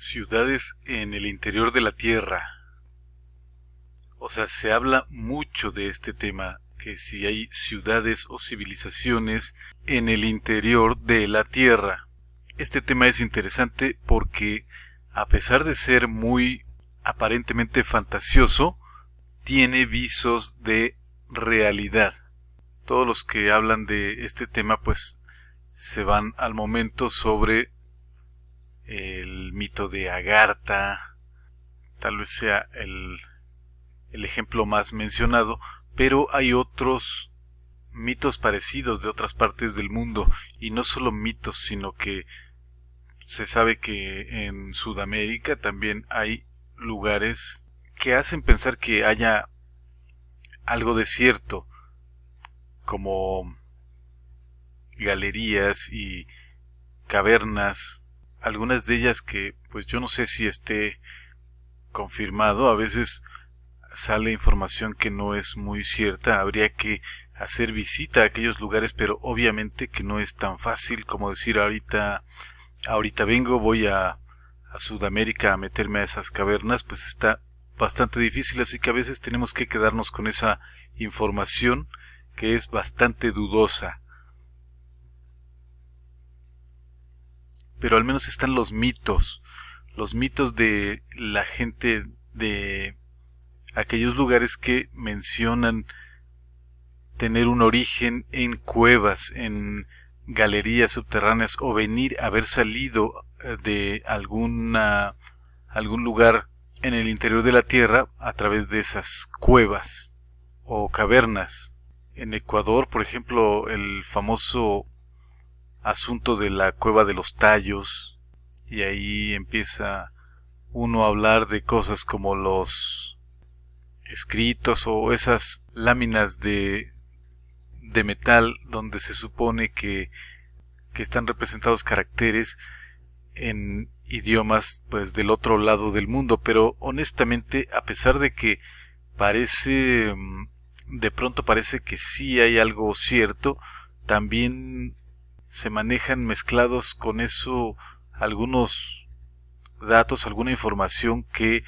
Ciudades en el interior de la Tierra. O sea, se habla mucho de este tema, que si hay ciudades o civilizaciones en el interior de la Tierra. Este tema es interesante porque, a pesar de ser muy aparentemente fantasioso, tiene visos de realidad. Todos los que hablan de este tema pues se van al momento sobre el mito de Agartha. Tal vez sea el ejemplo más mencionado, pero hay otros mitos parecidos de otras partes del mundo, y no solo mitos, sino que se sabe que en Sudamérica también hay lugares que hacen pensar que haya algo de cierto, como galerías y cavernas, algunas de ellas que pues yo no sé si esté confirmado. A veces sale información que no es muy cierta, habría que hacer visita a aquellos lugares, pero obviamente que no es tan fácil como decir ahorita vengo, voy a Sudamérica a meterme a esas cavernas. Pues está bastante difícil, así que a veces tenemos que quedarnos con esa información que es bastante dudosa. Pero al menos están los mitos de la gente de aquellos lugares que mencionan tener un origen en cuevas, en galerías subterráneas, o haber salido de algún lugar en el interior de la Tierra a través de esas cuevas o cavernas. En Ecuador, por ejemplo, el famoso asunto de la cueva de los Tallos, y ahí empieza uno a hablar de cosas como los escritos o esas láminas de metal donde se supone que están representados caracteres en idiomas pues del otro lado del mundo. Pero honestamente, a pesar de que parece de pronto parece que sí hay algo cierto, también se manejan mezclados con eso algunos datos, alguna información que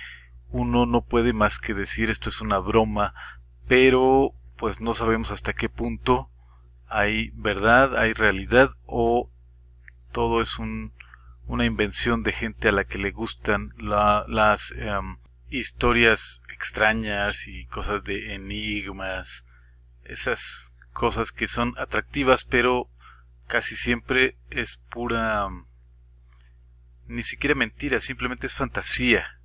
uno no puede más que decir esto es una broma, pero pues no sabemos hasta qué punto hay verdad, hay realidad, o todo es una invención de gente a la que le gustan las historias extrañas y cosas de enigmas, esas cosas que son atractivas, pero casi siempre es pura, ni siquiera mentira, simplemente es fantasía.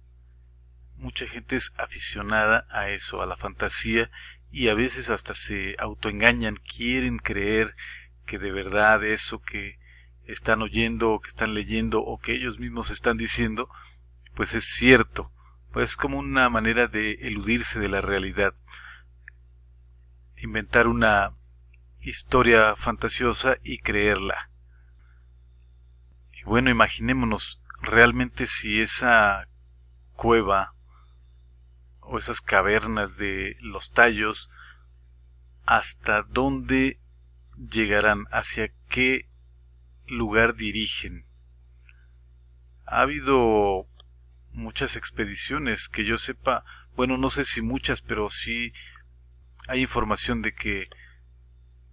Mucha gente es aficionada a eso, a la fantasía, y a veces hasta se autoengañan, quieren creer que de verdad eso que están oyendo o que están leyendo o que ellos mismos están diciendo pues es cierto. Pues es como una manera de eludirse de la realidad, inventar una historia fantasiosa y creerla. Y bueno, imaginémonos realmente si esa cueva o esas cavernas de los Tallos, hasta dónde llegarán, hacia qué lugar dirigen. Ha habido muchas expediciones que yo sepa, bueno, no sé si muchas, pero sí hay información de que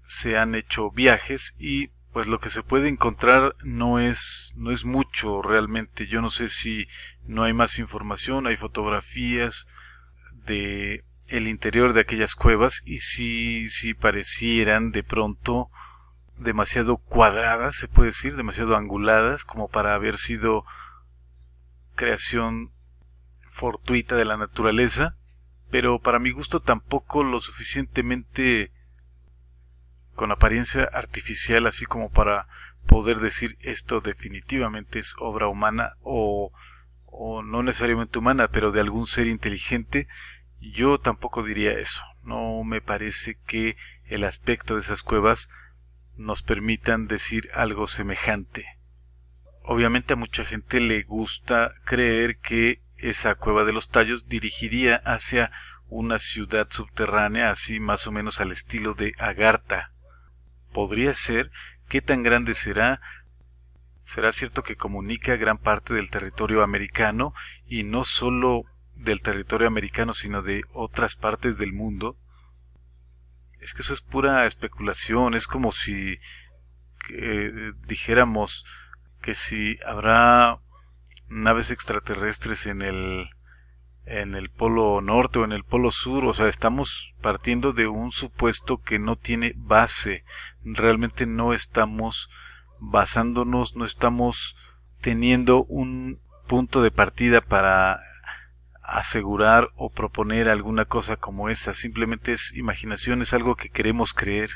se han hecho viajes, y pues lo que se puede encontrar no es mucho realmente. Yo no sé si no hay más información, hay fotografías de el interior de aquellas cuevas y sí parecieran de pronto demasiado cuadradas, se puede decir, demasiado anguladas como para haber sido creación fortuita de la naturaleza, pero para mi gusto tampoco lo suficientemente con apariencia artificial, así como para poder decir esto definitivamente es obra humana, o no necesariamente humana, pero de algún ser inteligente. Yo tampoco diría eso. No me parece que el aspecto de esas cuevas nos permitan decir algo semejante. Obviamente a mucha gente le gusta creer que esa cueva de los Tallos dirigiría hacia una ciudad subterránea, así más o menos al estilo de Agartha. Podría ser. ¿Qué tan grande será? Será cierto que comunica gran parte del territorio americano, y no solo del territorio americano, sino de otras partes del mundo. Es que eso es pura especulación. Es como si dijéramos que si habrá naves extraterrestres en el polo norte o en el polo sur. O sea, estamos partiendo de un supuesto que no tiene base. Realmente no estamos basándonos, no estamos teniendo un punto de partida para asegurar o proponer alguna cosa como esa. Simplemente es imaginación, es algo que queremos creer.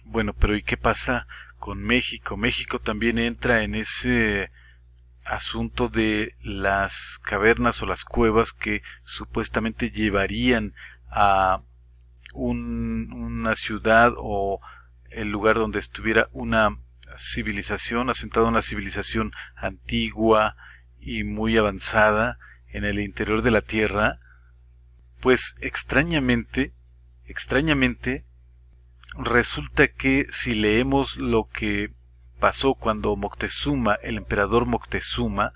Bueno, pero ¿y qué pasa con México? México también entra en ese asunto de las cavernas o las cuevas que supuestamente llevarían a una ciudad o el lugar donde estuviera una civilización, asentada una civilización antigua y muy avanzada en el interior de la Tierra. Pues extrañamente, resulta que si leemos lo que pasó cuando Moctezuma, el emperador Moctezuma,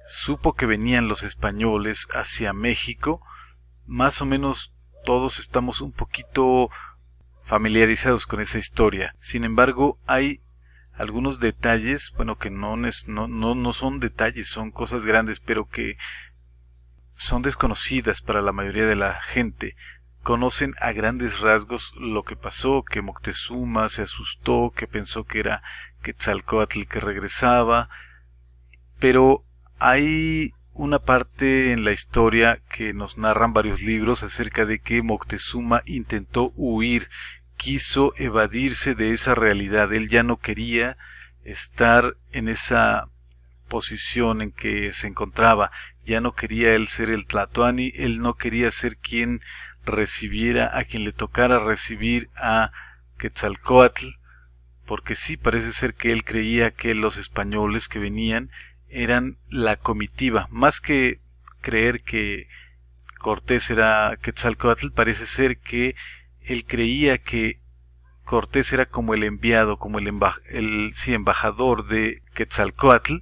supo que venían los españoles hacia México, más o menos todos estamos un poquito familiarizados con esa historia. Sin embargo, hay algunos detalles, bueno, que no son detalles, son cosas grandes, pero que son desconocidas para la mayoría de la gente. Conocen a grandes rasgos lo que pasó, que Moctezuma se asustó, que pensó que era Quetzalcóatl que regresaba, pero hay una parte en la historia que nos narran varios libros acerca de que Moctezuma intentó huir, quiso evadirse de esa realidad. Él ya no quería estar en esa posición en que se encontraba, ya no quería él ser el Tlatoani, él no quería ser quien recibiera a quien le tocara recibir a Quetzalcóatl, porque sí parece ser que él creía que los españoles que venían eran la comitiva. Más que creer que Cortés era Quetzalcóatl, parece ser que él creía que Cortés era como el enviado, como el embajador de Quetzalcóatl,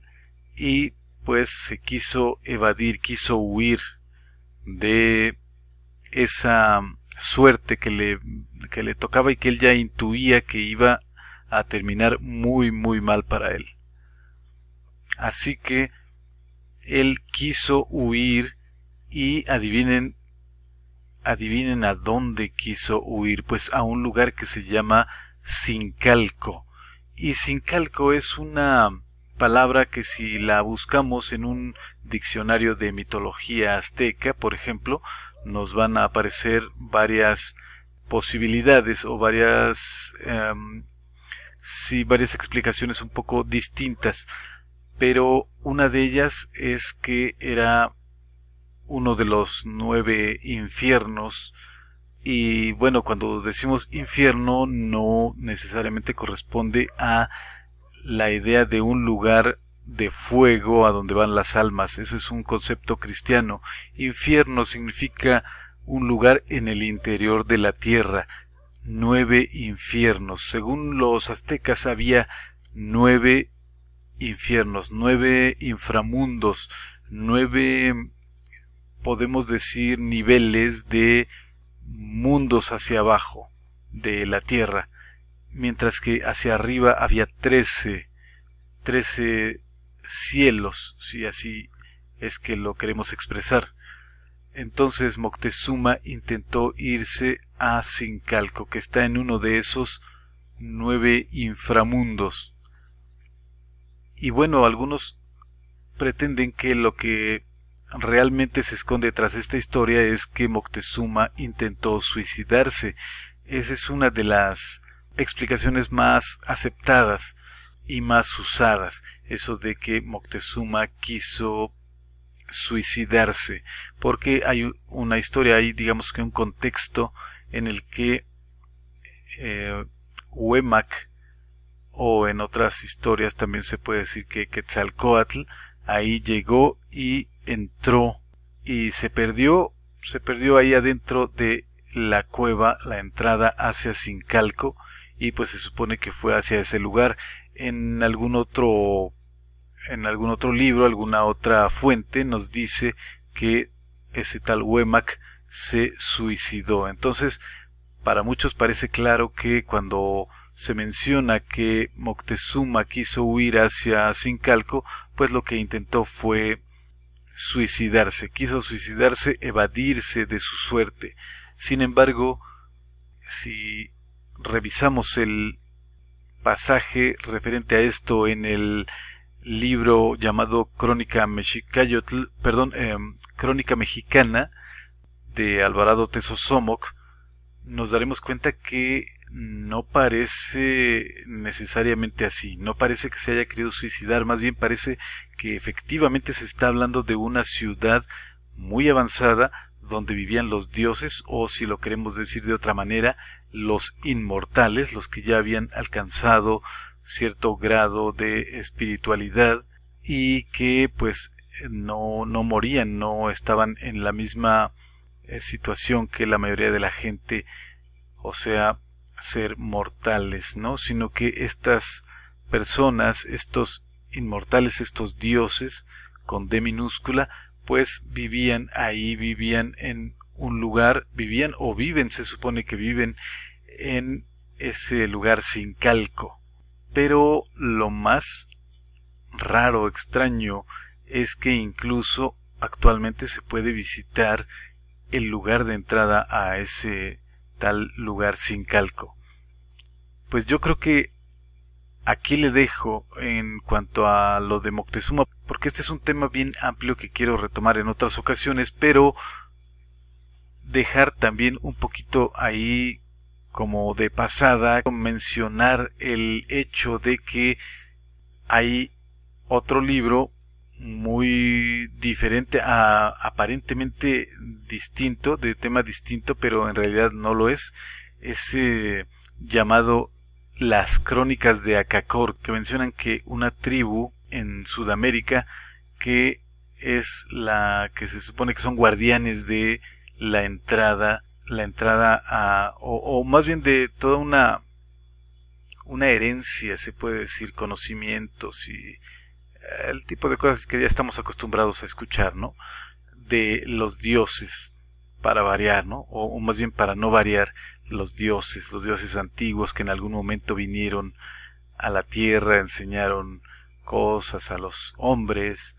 y pues se quiso evadir, quiso huir de esa suerte que le tocaba y que él ya intuía que iba a terminar muy muy mal para él. Así que él quiso huir, y adivinen a dónde quiso huir. Pues a un lugar que se llama Sincalco. Y Sincalco es una palabra que si la buscamos en un diccionario de mitología azteca, por ejemplo, nos van a aparecer varias posibilidades o varias explicaciones un poco distintas, pero una de ellas es que era uno de los 9 infiernos. Y bueno, cuando decimos infierno no necesariamente corresponde a la idea de un lugar de fuego a donde van las almas. Eso es un concepto cristiano. Infierno significa un lugar en el interior de la tierra. 9 infiernos. Según los aztecas había 9 infiernos, 9 inframundos, 9, podemos decir, niveles de mundos hacia abajo de la tierra, mientras que hacia arriba había 13 cielos, si así es que lo queremos expresar. Entonces Moctezuma intentó irse a Sincalco, que está en uno de esos 9 inframundos. Y bueno, algunos pretenden que lo que realmente se esconde tras esta historia es que Moctezuma intentó suicidarse. Esa es una de las explicaciones más aceptadas y más usadas, eso de que Moctezuma quiso suicidarse, porque hay una historia, hay digamos que un contexto en el que Huemac, o en otras historias también se puede decir que Quetzalcóatl ahí llegó y entró y se perdió ahí adentro de la cueva, la entrada hacia Sincalco, y pues se supone que fue hacia ese lugar. en algún otro libro, alguna otra fuente nos dice que ese tal Huémac se suicidó. Entonces, para muchos parece claro que cuando se menciona que Moctezuma quiso huir hacia Sincalco, pues lo que intentó fue quiso suicidarse, evadirse de su suerte. Sin embargo, si revisamos el pasaje referente a esto en el libro llamado Crónica Mexicana de Alvarado Tezosomoc, nos daremos cuenta que no parece necesariamente así, no parece que se haya querido suicidar, más bien parece que efectivamente se está hablando de una ciudad muy avanzada donde vivían los dioses, o si lo queremos decir de otra manera, los inmortales, los que ya habían alcanzado cierto grado de espiritualidad y que pues no morían, no estaban en la misma situación que la mayoría de la gente, o sea, ser mortales, ¿no? Sino que estas personas, estos inmortales, estos dioses con D minúscula, pues vivían ahí, vivían en un lugar, vivían o viven, se supone que viven en ese lugar Sincalco. Pero lo más raro, extraño, es que incluso actualmente se puede visitar el lugar de entrada a ese tal lugar Sincalco. Pues yo creo que aquí le dejo en cuanto a lo de Moctezuma, porque este es un tema bien amplio que quiero retomar en otras ocasiones, pero dejar también un poquito ahí como de pasada, mencionar el hecho de que hay otro libro muy diferente, aparentemente distinto, de tema distinto, pero en realidad no lo es llamado Las Crónicas de Acacor, que mencionan que una tribu en Sudamérica que es la que se supone que son guardianes de la entrada o más bien de toda una herencia, se puede decir, conocimientos y el tipo de cosas que ya estamos acostumbrados a escuchar, ¿no? De los dioses, para variar, ¿no? O más bien para no variar, los dioses antiguos que en algún momento vinieron a la tierra, enseñaron cosas a los hombres,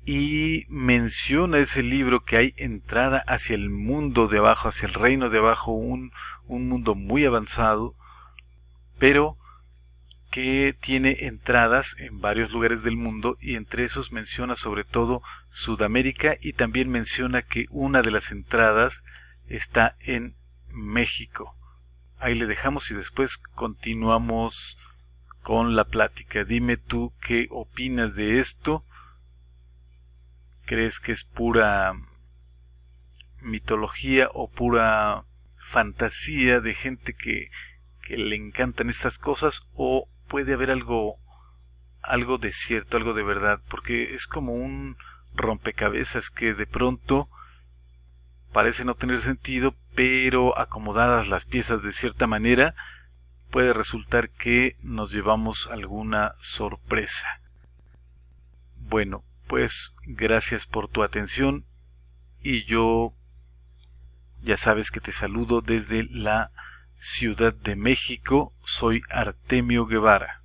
y menciona ese libro que hay entrada hacia el mundo de abajo, hacia el reino de abajo, un mundo muy avanzado, pero que tiene entradas en varios lugares del mundo, y entre esos menciona sobre todo Sudamérica, y también menciona que una de las entradas está en México. Ahí le dejamos y después continuamos con la plática. Dime tú qué opinas de esto. ¿Crees que es pura mitología o pura fantasía de gente que le encantan estas cosas, o puede haber algo de cierto, algo de verdad? Porque es como un rompecabezas que de pronto parece no tener sentido, pero acomodadas las piezas de cierta manera puede resultar que nos llevamos alguna sorpresa. Bueno, pues gracias por tu atención, y yo ya sabes que te saludo desde la Ciudad de México. Soy Artemio Guevara.